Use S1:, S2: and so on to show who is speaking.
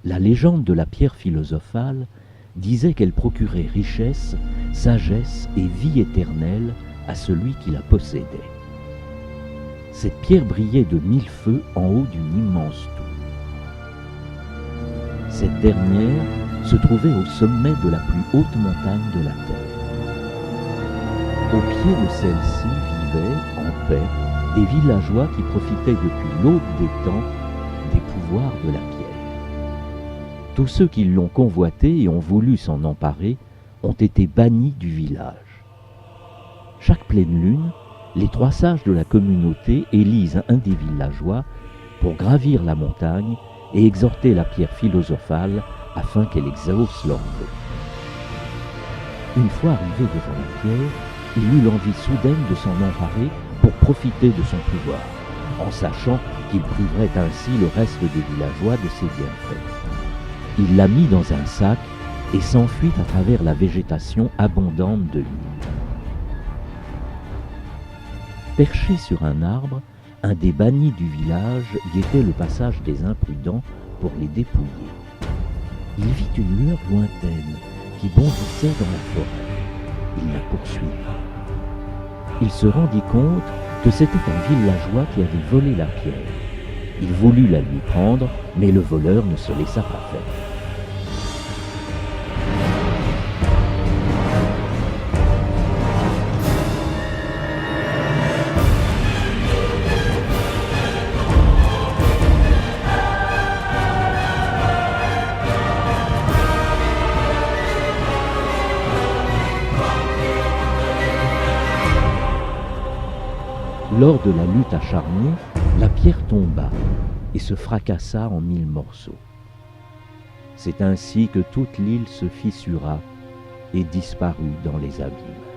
S1: La légende de la pierre philosophale disait qu'elle procurait richesse, sagesse et vie éternelle à celui qui la possédait. Cette pierre brillait de 1000 feux en haut d'une immense tour. Cette dernière se trouvait au sommet de la plus haute montagne de la terre. Au pied de celle-ci vivaient, en paix, des villageois qui profitaient depuis l'aube des temps des pouvoirs de la pierre. Tous ceux qui l'ont convoité et ont voulu s'en emparer ont été bannis du village. Chaque pleine lune, les 3 sages de la communauté élisent un des villageois pour gravir la montagne et exhorter la pierre philosophale afin qu'elle exauce leurs vœux. Une fois arrivé devant la pierre, il eut l'envie soudaine de s'en emparer pour profiter de son pouvoir, en sachant qu'il priverait ainsi le reste des villageois de ses bienfaits. Il la mit dans un sac et s'enfuit à travers la végétation abondante de l'île. Perché sur un arbre, un des bannis du village guettait le passage des imprudents pour les dépouiller. Il vit une lueur lointaine qui bondissait dans la forêt. Il la poursuivit. Il se rendit compte que c'était un villageois qui avait volé la pierre. Il voulut la lui prendre, mais le voleur ne se laissa pas faire. Lors de la lutte acharnée, la pierre tomba et se fracassa en 1000 morceaux. C'est ainsi que toute l'île se fissura et disparut dans les abîmes.